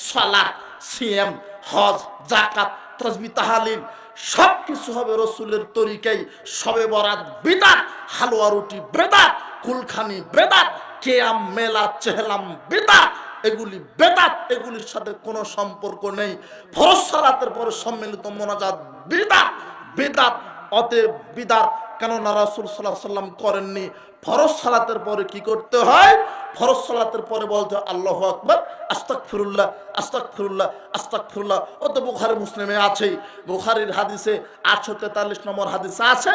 সালাত, সিয়াম, হজ, যাকাত, তাসবিহ, তাহলিল সবকিছু হবে রসুলের তরিকায়। শবে বরাত বিদাত, হালুয়া রুটি বেদাত, কুলখানি বেদাত, কেয়াম মেলা চেহলাম বেদাত, এগুলি বেদাত, এগুলির সাথে কোনো সম্পর্ক নেই। ফরজ সালাতের পরে সম্মিলিত মোনাজাত বিদাত, বিদাত, অতএব বিদাত। কেননা রাসূল সাল্লাল্লাহু আলাইহি ওয়াসাল্লাম করেননি। ফরজ সালাতের পরে কি করতে হয়? ফরজ সালাতের পরে বলতে হয় আল্লাহু আকবার, আস্তাগফিরুল্লাহ, আস্তাগফিরুল্লাহ, আস্তাগফিরুল্লাহ। ও তো বুখারী মুসলিমে আছেই। বুখারীর হাদিসে 843 নম্বর হাদিসে আছে,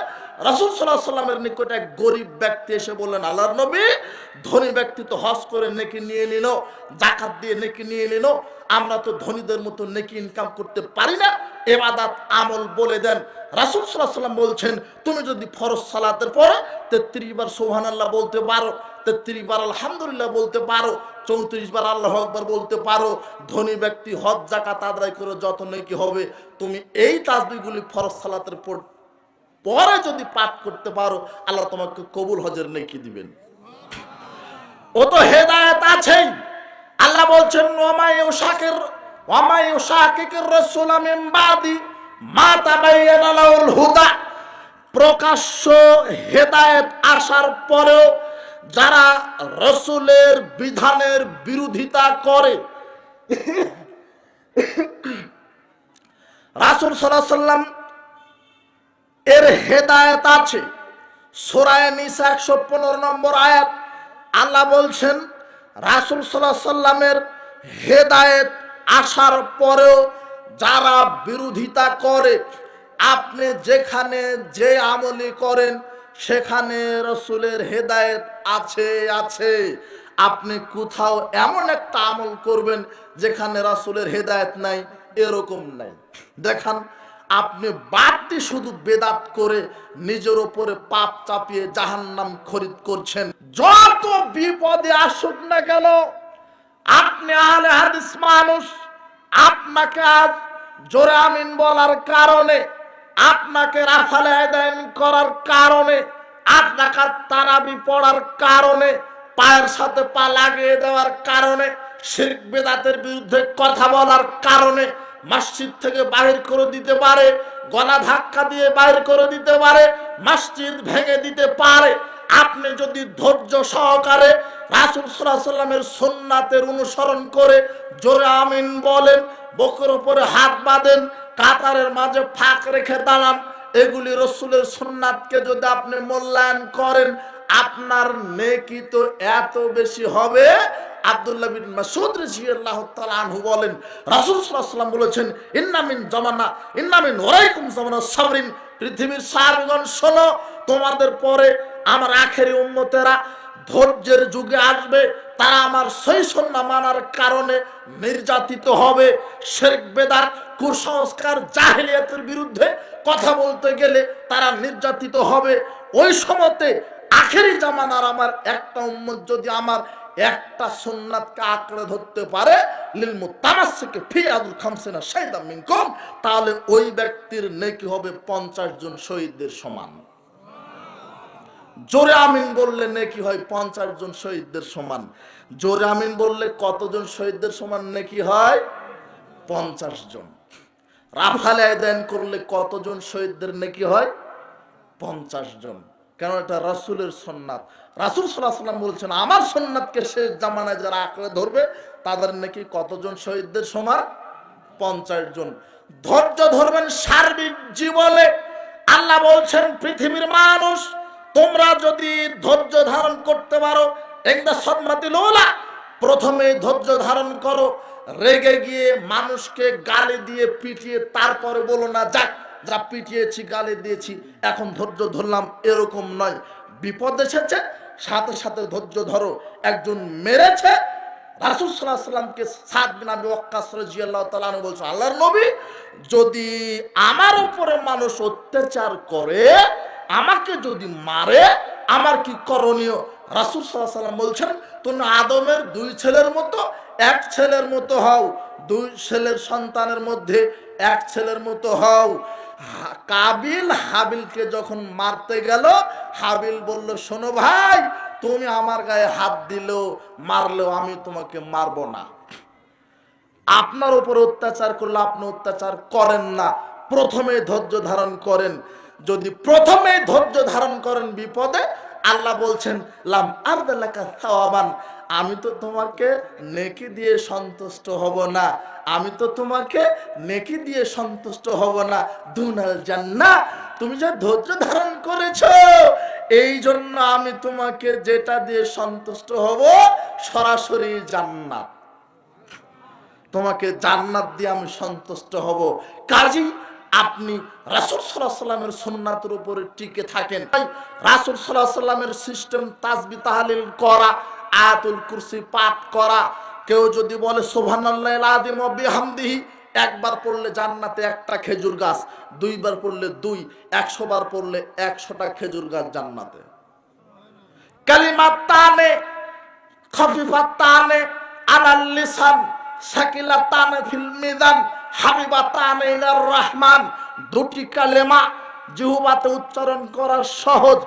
রাসূল সাল্লাল্লাহু আলাইহি ওয়াসাল্লামের নিকট এক গরীব ব্যক্তি এসে বললেন, আল্লাহর নবী, ধনী ব্যক্তি তো হজ করে নেকি নিয়ে নিল, যাকাত দিয়ে নেকি নিয়ে নিল, আমরা তো ধনীদের মতো নেকি ইনকাম করতে পারি না, ইবাদত আমল বলে দেন। রাসূল সাল্লাল্লাহু আলাইহি ওয়াসাল্লাম বলছেন, তুমি যদি ফরজ সালাতের পরে 33 বার সুবহানাল্লাহ বলতে পারো, 33 বার আলহামদুলিল্লাহ বলতে পারো, 34 বার আল্লাহু আকবার বলতে পারো, ধনী ব্যক্তি হজ যাকাত আদায় করে যত নেকি হবে, তুমি এই তাসবিহগুলি ফরজ সালাতের পরে যদি পাঠ করতে পারো, আল্লাহ তোমাকে কবুল হজের নেকি দিবেন। ও তো হেদায়েত আছেই। আল্লাহ বলছেন, ওয়ামা ইউশাকিকির রাসূল মিন বাদি মা তাবায়্যানা লাহুল হুদা। প্রকাশ্য হেদায়েত আসার পরেও যারা রাসূলের বিধানের বিরোধিতা করে, রাসূল সাল্লাল্লাহু আলাইহি ওয়াসাল্লাম এর হেদায়েত আছে। সূরা নিসা 115 নম্বর আয়াত আল্লাহ বলছেন, রাসূল সাল্লাল্লাহু আলাইহি ওয়াসাল্লামের হেদায়েত আসার পরেও যারা বিরোধিতা করে, আপনি যেখানে যে আমলি করেন সেখানে রাসূলের হেদায়েত আছে। আপনি কোথাও এমন একটা আমল করবেন যেখানে রাসূলের হেদায়েত নাই, এরকম নাই। দেখান, আপনি বাড়তি শুধু বেদাত করে নিজের উপরে পাপ চাপিয়ে জাহান্নাম খরিদ করছেন। যত বিপদে আসুক না কেন, আপনি আহলে হাদিস মানুষ, আপনাকে আজ জোরে আমিন বলার কারণে, আপনাকে রাফালে আদান করার কারণে, 8 রাকাত তারাবি পড়ার কারণে, পায়ের সাথে পা লাগিয়ে দেওয়ার কারণে, শিরক বেদাতের বিরুদ্ধে কথা বলার কারণে মসজিদ থেকে বাহির করে দিতে পারে, গলা ধাক্কা দিয়ে বাহির করে দিতে পারে, মসজিদ ভেঙে দিতে পারে। আপনি যদি ধৈর্য সহকারে রাসূল সাল্লাল্লাহু আলাইহি ওয়াসাল্লামের সুন্নাতের অনুসরণ করে জোরে আমিন বলেন, বুকের উপরে হাত বাঁধেন, কাতারের মাঝে ফাঁক রেখে দাঁড়ান, এগুলি রাসূলের সুন্নাতকে যদি আপনি মূল্যায়ন করেন, আপনার নেকি তো এত বেশি হবে। আব্দুল্লাহ বিন মাসউদ রাদিয়াল্লাহু তাআলা আনহু বলেন, রাসূল সাল্লাল্লাহু আলাইহি ওয়াসাল্লাম বলেছেন, ইন্না মিন ওয়ারাইকুম জামানা সাবরিন। পৃথিবীর সাহাবীগণ শোনো, তোমাদের পরে আমার আখেরি উম্মতেরা ধৈর্যের যুগে আসবে। তারা আমার সহি সুন্নাহ মানার কারণে নির্যাতিত হবে। শিরক বেদাত কুসংস্কার জাহেলিয়াতের বিরুদ্ধে কথা বলতে গেলে তারা নির্যাতিত হবে। ওই সময়তে আখেরি জামানার আমার একটা উম্মত যদি আমার একটা সুন্নাতকে আঁকড়ে ধরতে পারে, লিল মুতামাসসিকি ফি আযল খামসিনা শাহিদাম মিনকুম, তাহলে ওই ব্যক্তির নেকি হবে 50 জন শহীদদের সমান। জোরে আমিন বললে নেকি হয় 50 জন শহীদদের সমান। জোরে আমিন বললে কতজন শহীদদের সমান নেকি হয়? 50 জন। রাফালে আদান করলে কতজন শহীদদের নেকি হয়? 50 জন। কেন? এটা রাসূলের সুন্নাত। রাসূল সাল্লাল্লাহু আলাইহি ওয়াসাল্লাম বলছেন, আমার সুন্নাতকে শেষ জামানায় যারা আঁকড়ে ধরবে তাদের নাকি কতজন শহীদদের সমান? 50 জন। ধৈর্য ধরবেন সার্বিক জীবনে। আল্লাহ বলছেন, পৃথিবীর মানুষ, তোমরা যদি ধৈর্য ধারণ করতে পারো, একটা সদমাতিল উলা, প্রথমে ধৈর্য ধারণ করো। রেগে গিয়ে মানুষকে গালি দিয়ে পিটিয়ে তারপরে বলো না, যাক যা পিটিয়েছি গালি দিয়েছি এখন ধৈর্য ধরলাম, এরকম নয়। বিপদ এসেছে, সাথে সাথে ধৈর্য ধরো। একজন মেরেছে, রাসূল সাল্লাল্লাহু আলাইহি ওয়াসাল্লামকে সাদ বিন আবি ওয়াক্কাস রাদিয়াল্লাহু তাআলা আনহু বলছে, আল্লাহর নবী, যদি আমার উপরে মানুষ অত্যাচার করে, আমাকে যদি মারে, আমার কি করণীয়? রাসূল সাল্লাল্লাহু আলাইহি ওয়াসাল্লাম বলছেন, তুমি আদমের 2 ছেলের মতো, 1 ছেলের মতো হও। 2 ছেলের সন্তানের মধ্যে 1 ছেলের মতো হও। কাবিল হাবিলকে যখন মারতে গেল, হাবিল বলল, শোনো ভাই, তুমি আমার গায়ে হাত দিলেও মারলেও আমি তোমাকে মারবো না। আপনার উপরে অত্যাচার করলে আপনি অত্যাচার করেন না, প্রথমে ধৈর্য ধারণ করেন। যদি প্রথমে ধৈর্য ধারণ করেন বিপদে, আল্লাহ বলছেন লাম আরদালাকা সাওয়াবান, আমি তো তোমাকে নেকি দিয়ে সন্তুষ্ট হব না, আমি তো তোমাকে নেকি দিয়ে সন্তুষ্ট হব না, দুনাল জান্নাহ, তুমি যে ধৈর্য ধারণ করেছো এই জন্য আমি তোমাকে যেটা দিয়ে সন্তুষ্ট হব সরাসরি জান্নাত, তোমাকে জান্নাত দিয়ে আমি সন্তুষ্ট হব। কাজী আপনি রাসূল সাল্লাল্লাহু আলাইহি ওয়াসাল্লামের সুন্নাতের উপরে টিকে থাকেন। রাসূল সাল্লাল্লাহু আলাইহি ওয়াসাল্লামের সিস্টেম তাসবিহ তাহলিল করা, আয়াতুল কুরসি পাঠ করা। কেউ যদি বলে সুবহানাল্লাহিল আযীম ওয়া বিহামদিহি, একবার পড়লে জান্নাতে একটা খেজুর গাছ, দুইবার পড়লে 2, 100 বার পড়লে 100টা খেজুর গাছ জান্নাতে। কালিমাতানে খাফিফাতানে আলাল লিসান সাকিলাতানে ফিল মিজান হাবিবাতানে ইলার রহমান, দুটি কালেমা জিহ্বাতে উচ্চারণ করা সহজ,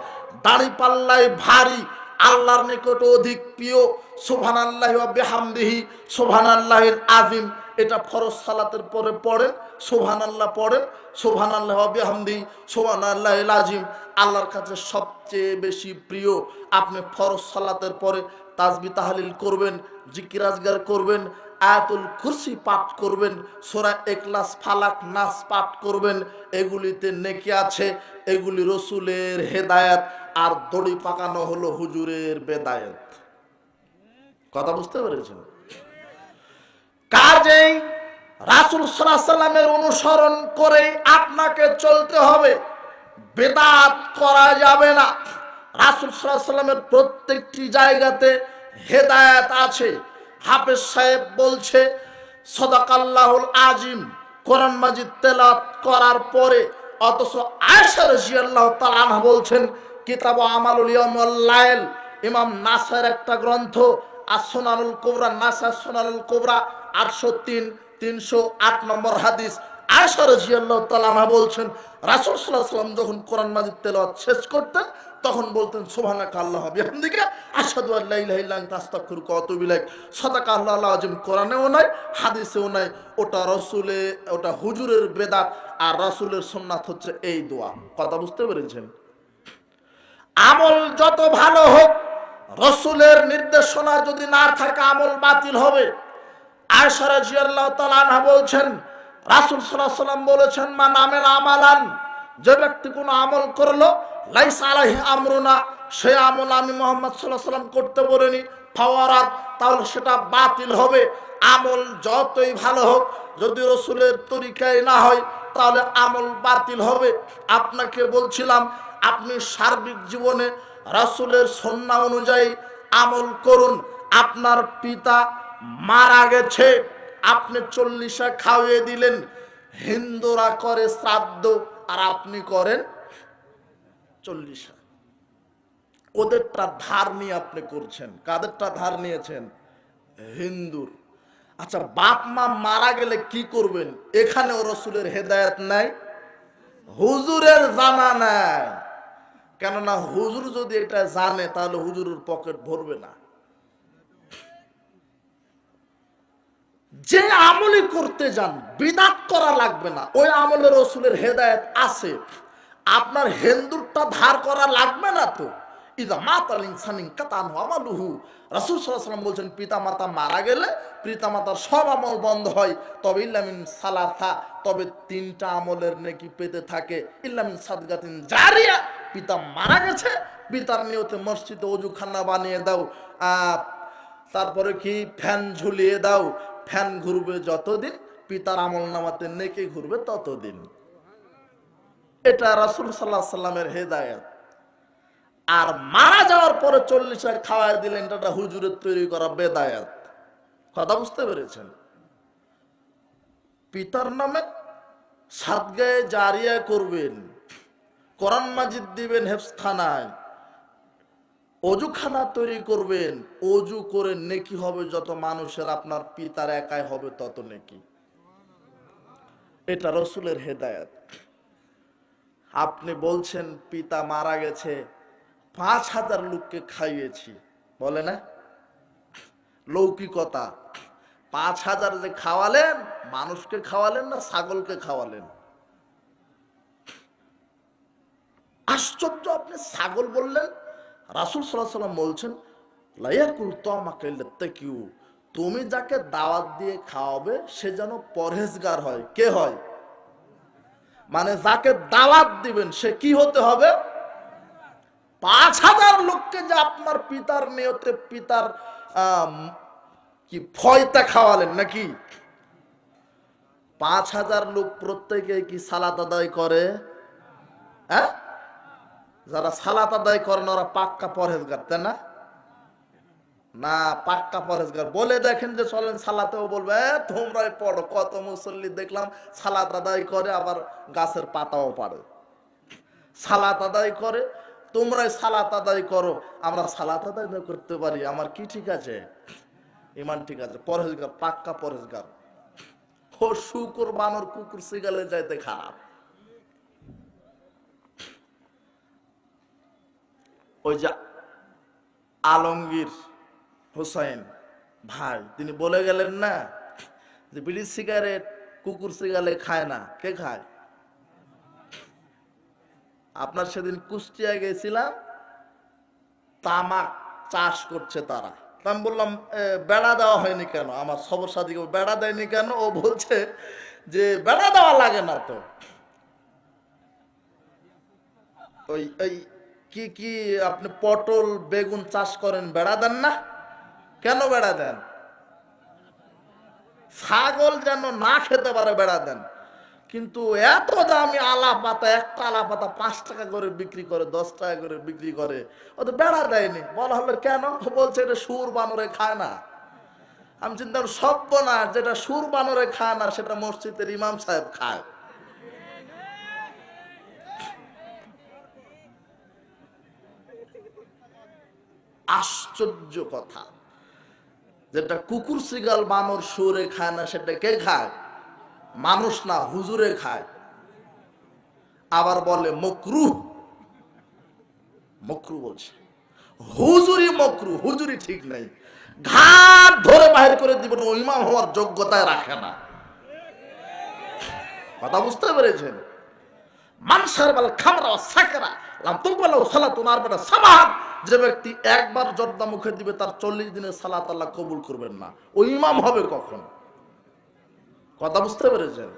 দাড়িপাল্লায় ভারী, আল্লাহর নিকট অধিক প্রিয়। সুবহানাল্লাহি ওয়া বিহামদিহি, সুবহানাল্লাহিল আযীম, এটা ফরজ সালাতের পরে পড়েন, সুবহানাল্লাহ পড়েন, সুবহানাল্লাহি ওয়া বিহামদিহি, সুবহানাল্লাহিল আযীম, আল্লাহর কাছে সবচেয়ে বেশি প্রিয়। আপনি ফরজ সালাতের পরে তাসবিহ তাহলিল করবেন, জিকির আজগার করবেন, আয়াতুল কুরসি পাঠ করবেন, সূরা ইখলাস ফালাক নাস পাঠ করবেন, এগুলিতে নেকি আছে। এগুলি রাসূলের হেদায়েত, আর দড়ি পাকানো হলো হুজুরের বেদায়েত। কথা বুঝতে পেরেছেন? কাজেই রাসূল সাল্লাল্লাহু আলাইহি ওয়াসাল্লামের অনুসরণ করে আপনাকে চলতে হবে, বেদাত করা যাবে না। রাসূল সাল্লাল্লাহু আলাইহি ওয়াসাল্লামের প্রত্যেকটি জায়গাতে হেদায়েত আছে। হাফেজ সাহেব বলছে সাদাকাল্লাহুল আযীম, কোরআন মাজিদ তেলাওয়াত করার পরে, অথচ আয়েশা রাদিয়াল্লাহু তাআলা আনহা বলছেন কিতাব আমালুল ইয়াউম ওয়াল লাইল, ইমাম নাসাইর একটা গ্রন্থ as-সুনানুল কুবরা, নাসাই সুনানুল কুবরা 803 308 নম্বর হাদিস। আয়েশা রাদিয়াল্লাহু তাআলা আনহা বলছেন রাসূল সাল্লাল্লাহু আলাইহি ওয়াসাল্লাম যখন কোরআন মাজিদ তেলাওয়াত শেষ করতেন তখন বলতেন সুবহানাকা আল্লাহুম্মা বিহামদিকা আশহাদু আল্লা ইলাহা ইল্লা আনতা আস্তাগফিরুকা ওয়া আতুবু ইলাইক। সাদাকাল্লাহুল আযীম কোরআনেও নাই, হাদিসেও নাই, ওটা রাসূলে, ওটা হুজুরের বেদাত, আর রাসূলের সুন্নাত হচ্ছে এই দোয়া। কথা বুঝতে পেরেছেন? আমল যত ভালো হোক, রাসূলের নির্দেশনা যদি না থাকে আমল বাতিল হবে। আয়েশা রাদিয়াল্লাহু তাআলা আনহা বলছেন রাসূল সাল্লাল্লাহু আলাইহি ওয়াসাল্লাম বলেছেন মান আমিলা আমালান, যে ব্যক্তি কোনো আমল করলো লাইসা আলাইহি আমরুনা, সে আমল আমি মুহাম্মদ সাল্লাল্লাহু আলাইহি ওয়াসাল্লাম করতে বলিনি, ফাওয়ারাত, তাহলে সেটা বাতিল হবে। আমল যতই ভালো হোক, যদি রাসূলের তরিকায় না হয় তাহলে আমল বাতিল হবে। আপনাকে বলছিলাম আপনি সার্বিক জীবনে রাসূলের সুন্নাহ অনুযায়ী আমল করুন। আপনার পিতা মারা গেছে, আপনি 40 খাওয়িয়ে দিলেন, হিন্দুরা করে শ্রাদ্ধ আর আপনি করেন 40। ওদেরটা ধার নিয়ে আপনি করছেন। কাদেরটা ধার নিয়েছেন? হিন্দুর। আচ্ছা, বাপ মা মারা গেলে কি করবেন? এখানেও রাসূলের হেদায়েত নাই, হুজুরের জানা নাই। কেননা হুজুর যদি এটা জানে তাহলে হুজুরের পকেট ভরবে না। যে আমলই করতে যান বিদআত করা লাগবে না, ওই আমলে রাসূলের হেদায়েত আছে। আপনার হিন্দুরটা ধার করা লাগবে না তো। ইদা মাতাল ইনসানিন কাতান আমালুহু, রাসূল সাল্লাল্লাহু আলাইহি ওয়াসাল্লাম বলেন পিতা মাতা মারা গেলে পিতা মাতার সব আমল বন্ধ হয়, তবে ইল্লা মিন সালাসা, তবে 3টা আমলের নেকি পেতে থাকে। ইল্লা মিন সাদগাতিন জারিয়া, পিতা মারা গেছে, পিতার নিয়তে মসজিদে ওযুখানা বানিয়ে দাও, তারপরে কি ফ্যান ঝুলিয়ে দাও, ফ্যান ঘুরবে যতদিন, পিতার আমলনামাতে নেকি ঘুরবে ততদিন। এটা রাসূল সাল্লাল্লাহু আলাইহি ওয়াসাল্লামের হেদায়েত। আর মারা যাওয়ার পরে 40 খাওয়ায় দিলেন, এটা হুজুরের তৈরি করা বেদায়াত। কথা বুঝতে পেরেছেন? পিতার নামে সাদগায়ে জারিয়া করবেন, কোরআন মাজিদ দিবেন হেফজখানায়, অজুখানা তৈরি করবেন, অজু করে নেকি হবে যত মানুষের, আপনার পিতার একাই হবে তত নেকি। এটা রাসূলের হেদায়েত। আপনি বলছেন পিতা মারা গেছে, 5000 লোককে খাইয়েছি, বলে না? লৌকিকতা। 5,000 যে খাওয়ালেন, মানুষকে খাওয়ালেন না ছাগলকে খাওয়ালেন? আশ্চর্য, আপনি ছাগল বললেন। রাসূল সাল্লাল্লাহু আলাইহি ওয়াসাল্লাম বলছেন, লায়াকুল তামাকা ইল্লা তাকিউ, তুমি যাকে দাওয়াত দিয়ে খাওয়াবে সে যেন পরহেজগার হয়। কে হয়? মানে যাকে দাওয়াত দিবেন সে কি হতে হবে? 5,000 লোককে যে আপনার পিতার নিয়তে, পিতার কি ফয়তা খাওয়ালেন নাকি? 5,000 লোক প্রত্যেকে কি সালাত আদায় করে? হ্যাঁ, যারা সালাত আদায় করেন ওরা পাক্কা পরহেজগার, তাই না? না, পাক্কা পরহেজগার। বলে দেখেন যে চলেন সালাতেও বলবে তোমরাই পড়ো। কত মুসল্লি দেখলাম সালাত আদায় করে, আবার গাছের পাতাও পারে। সালাত আদায় করে, তোমরাই সালাত আদায় করো, আমরা সালাত আদায় না করতে পারি, আমার কি ঠিক আছে? ইমান ঠিক আছে। পরহেজগার, পাক্কা পরহেজগার। ও শুকর বানর কুকুর সিগালে যাইতে খারাপ। ওই যে আলমগীর হোসেন ভাই, তিনি বলে গেলেন না যে বিড়ি সিগারেট কুকুর সিগালে খায় না। কে খায়? আপনার সেদিন কুষ্টিয়ায় গেছিলাম, তামাক চাষ করছে তারা। আমি বললাম বেড়া দেওয়া হয়নি কেন? আমার সবর সাথীকে বেড়া দেয়নি কেন? ও বলছে যে বেড়া দেওয়া লাগে না তো। ওই ওই কি কি আপনি পটল বেগুন চাষ করেন, বেড়া দেন না কেন? বেড়া দেন ছাগল যেন না খেতে পারে, বেড়া দেন। কিন্তু এত দামি আলা পাতা, একটা আলা পাতা 5 টাকা করে বিক্রি করে, 10 টাকা করে বিক্রি করে, ও তো বেড়া দেয়নি। বলা হলো কেন? বলছে এটা সুর বানরে খায় না। আমি চিন্তা করি সভ্য না, যেটা সুর বানরে খায় না সেটা মসজিদের ইমাম সাহেব খায়। আশ্চর্য কথা, যেটা কুকুর সিগাল বানর সুরে খায় না সেটা কে খায়? মানুষ না, হুজুরে খায়। আবার বলে মকরুহ, মকরু বলছে। হুজুরি মকরু, হুজুরি ঠিক নাই। ঘাট ধরে বাহির করে দিবেন, ও ইমাম হওয়ার যোগ্যতায় রাখে না। কথা বুঝতে পেরেছেন? মানসার বাল খামরা সাকেরা লাম তুকবালা সালাতুন আরবাটা সামাহাত, যে ব্যক্তি একবার জর্দা মুখে দিবে তার 40 দিনের সালাত আল্লাহ কবুল করবেন না। ও ইমাম হবে কখন? কথা বুঝতে পেরেছেন?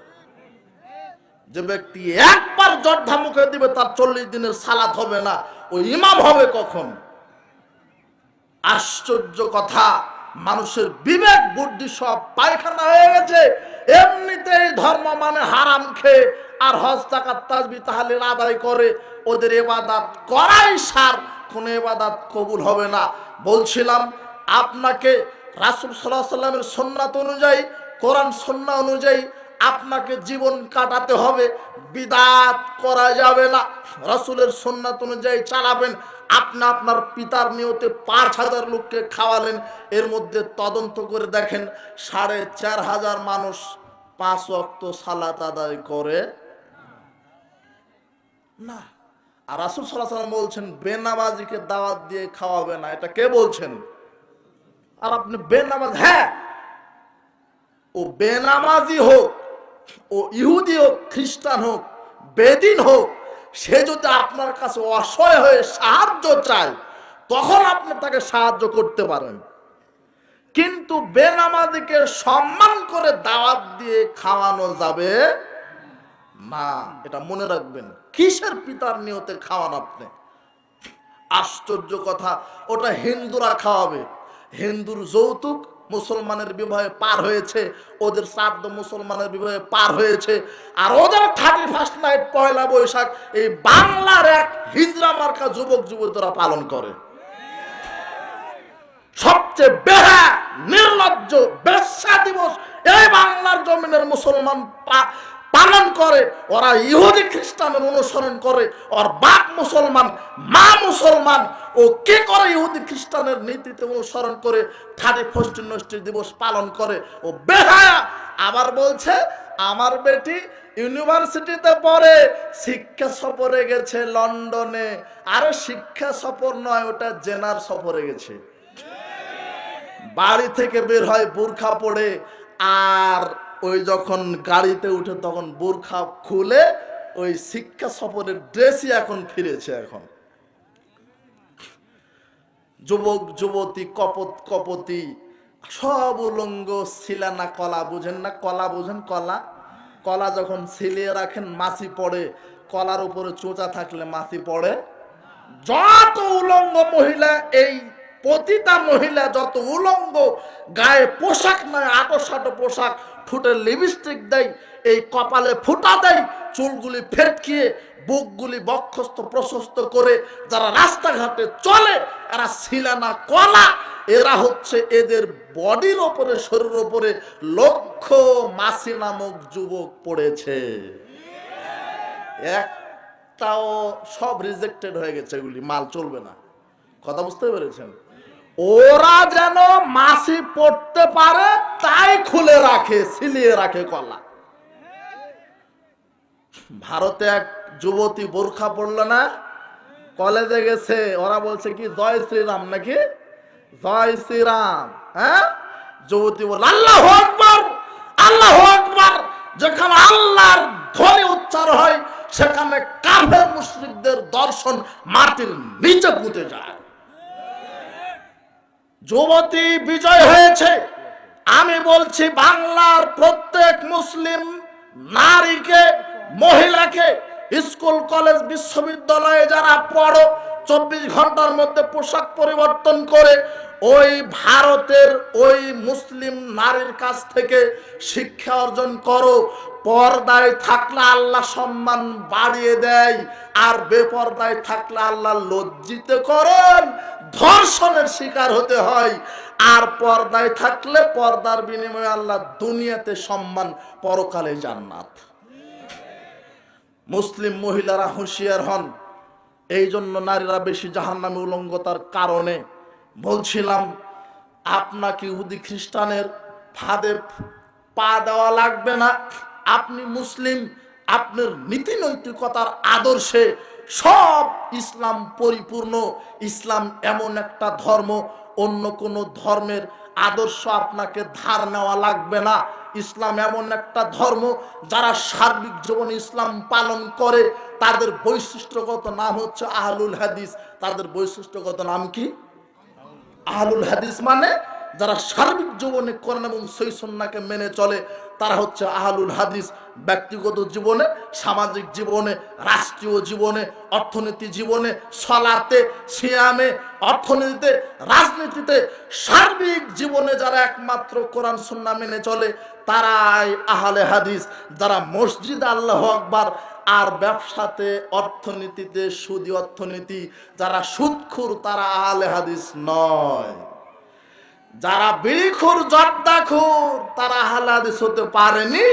যে ব্যক্তি একবার জর্দা মুখে দিবে তার 40 দিনের সালাত হবে না, ও ইমাম হবে কখন? আশ্চর্য কথা, মানুষের বিবেক বুদ্ধি সব পায়খানা হয়ে গেছে। এমনিতেই ধর্ম মানে হারাম খেয়ে আর হজ যাকাত তাসবিহ তাহলিল আদায় করে, ওদের ইবাদত করাই সার, কোন ইবাদত কবুল হবে না। বলছিলাম আপনাকে রাসূল সাল্লাল্লাহু আলাইহি ওয়াসাল্লামের সুন্নাত অনুযায়ী, কোরআন সুন্নাহ অনুযায়ী আপনাকে জীবন কাটাতে হবে। বিদআত করা যাবে না, রাসূলের সুন্নাত অনুযায়ী চালাবেন। আপনি আপনার পিতার নিয়তে 5,000 লোককে খাওয়ালেন, এর মধ্যে তদন্ত করে দেখেন 4,500 মানুষ 5 ওয়াক্ত সালাত আদায় করে না। আর রাসূল সাল্লাল্লাহু আলাইহি ওয়াসাল্লাম বলছেন বেনামাজিকে দাওয়াত দিয়ে খাওয়াবে না। এটা কে বলছেন? আর আপনি বেনামাজ, হ্যাঁ ও বেনামাজি হোক, ও ইহুদি হোক, খ্রিস্টান হোক, বেদিন হোক, সে যদি আপনার কাছে অসহায় হয়ে সাহায্য চায় তখন আপনি তাকে সাহায্য করতে পারেন। কিন্তু বেনামাজিকে সম্মান করে দাওয়াত দিয়ে খাওয়ানো যাবে না, এটা মনে রাখবেন। কিসের পিতার নিয়তে খাওয়ান আপনি? আশ্চর্য কথা, ওটা হিন্দুরা খাওয়াবে। হিন্দুর যৌতুক মুসলমানের বিবাহে পার হয়েছে, ওদের শ্রাদ্ধ মুসলমানের বিবাহে পার হয়েছে, আর ওদের 31st নাইট, পয়লা বৈশাখ এই বাংলার এক হিজরা মার্কা যুবক যুবতীরা পালন করে। সবচেয়ে বেহা নির্লজ্জ বেশ্যা দিবস এই বাংলার জমিনের মুসলমান পালন করে। ওরা ইহুদি খ্রিস্টানের অনুসরণ করে, ওর বাপ মুসলমান, মা মুসলমান, ও কি করে ইহুদি খ্রিস্টানের নীতিতে অনুসরণ করে 31st দিবস পালন করে। ও বেহায়া। আবার বলছে আমার বেটি ইউনিভার্সিটিতে পড়ে, শিক্ষা সফরে গেছে লন্ডনে। আরে শিক্ষা সফর নয়, ওটা জেনার সফরে গেছে। বাড়ি থেকে বের হয় বোরখা পরে, আর ওই যখন গাড়িতে উঠে তখন বোরখা খুলে ওই শিক্ষা সফরের ড্রেসই এখন ফিরেছে। এখন যুবক যুবতী কপত কপতি সব উলঙ্গ, ছিলানা কলা বুঝেন না? কলা বুঝেন? কলা, কলা যখন ছিলিয়ে রাখেন মাছি পড়ে, কলার উপরে চোঁচা থাকলে মাছি পড়ে। যত উলঙ্গ মহিলা, এই প্রতিটা মহিলা যত উলঙ্গ, গায়ে পোশাক নয়, আটো পোশাক, ঠোঁটে লিপস্টিক দেয়, এই কপালে ফুটা দেয়, চুলগুলি ফেটকিয়ে বুকগুলি বক্ষস্থ প্রশস্ত করে যারা রাস্তাঘাটে চলে, এরা ছিলানা কলা। এরা হচ্ছে এদের বডির ওপরে, শরীরের ওপরে লক্ষ মাসি নামক যুবক পড়েছে। একটাও, সব রিজেক্টেড হয়ে গেছে, এগুলি মাল চলবে না। কথা বুঝতে পেরেছেন? ওরা যেন মাসি পড়তে পারে তাই খুলে রাখে, ছিলিয়ে রাখে কলা। ভারতে এক যুবতী বোরখা পড়লো না, কলেজে গেছে, ওরা বলছে কি জয় শ্রীরাম নাকি, জয় শ্রীরাম। হ্যাঁ, যুবতী বল আল্লাহু আকবার, আল্লাহু আকবার। যেখানে আল্লাহর ধ্বনি উচ্চার হয় সেখানে কাফের মুশরিকদের দর্শন মাটির নিচে পুঁতে যায়। যুবতী বিজয় হয়েছে। আমি বলছি বাংলার প্রত্যেক মুসলিম নারীকে, মহিলাকে, স্কুল কলেজ বিশ্ববিদ্যালয়ে যারা পড়ো, 24 ঘন্টার মধ্যে পোশাক পরিবর্তন করে ওই ভারতের ওই মুসলিম নারীর কাছ থেকে শিক্ষা অর্জন করো। পর্দায় থাকলে আল্লাহ সম্মান বাড়িয়ে দেয়, আর বেপর্দায় থাকলে আল্লাহ লজ্জিত করেন, ধর্ষণের শিকার হতে হয়। আর পর্দায় থাকলে পর্দার বিনিময়ে আল্লাহ দুনিয়াতে সম্মান, পরকালে জান্নাত। মুসলিম মহিলারা হুঁশিয়ার হন। এই জন্য নারীরা বেশি জাহান্নামে উলঙ্গতার কারণে। বলছিলাম আপনাকে ইহুদি খ্রিস্টানের ফাঁদে পা দেওয়া লাগবে না। আপনি মুসলিম, আপনার নীতি নৈতিকতার আদর্শে সব ইসলাম পরিপূর্ণ। ইসলাম এমন একটা ধর্ম, অন্য কোনো ধর্মের আদর্শ আপনাকে ধার নেওয়া লাগবে না। ইসলাম এমন একটা ধর্ম যারা সার্বিক জীবনে ইসলাম পালন করে তাদের বৈশিষ্ট্যগত নাম হচ্ছে আহলুল হাদিস। তাদের বৈশিষ্ট্যগত নাম কি? আহলুল হাদিস মানে যারা সার্বিক জীবনে কোরআন এবং সহিহ সুন্নাহকে মেনে চলে, তারা হচ্ছে আহলুল হাদিস। ব্যক্তিগত জীবনে, সামাজিক জীবনে, রাষ্ট্রীয় জীবনে, অর্থনীতি জীবনে, সালাতে, সিয়ামে, অর্থনীতিতে, রাজনীতিতে, সার্বিক জীবনে যারা একমাত্র কোরআন সুন্নাহ মেনে চলে তারাই আহলে হাদিস। যারা মসজিদ আল্লাহু আকবার আর ব্যবসাতে, অর্থনীতিতে, সুদী অর্থনীতি যারা সুদখোর তারা আহলে হাদিস নয়। যারা বিড়িখোর, জর্দাখোর তারা আহলে হাদিস হতে পারেনি।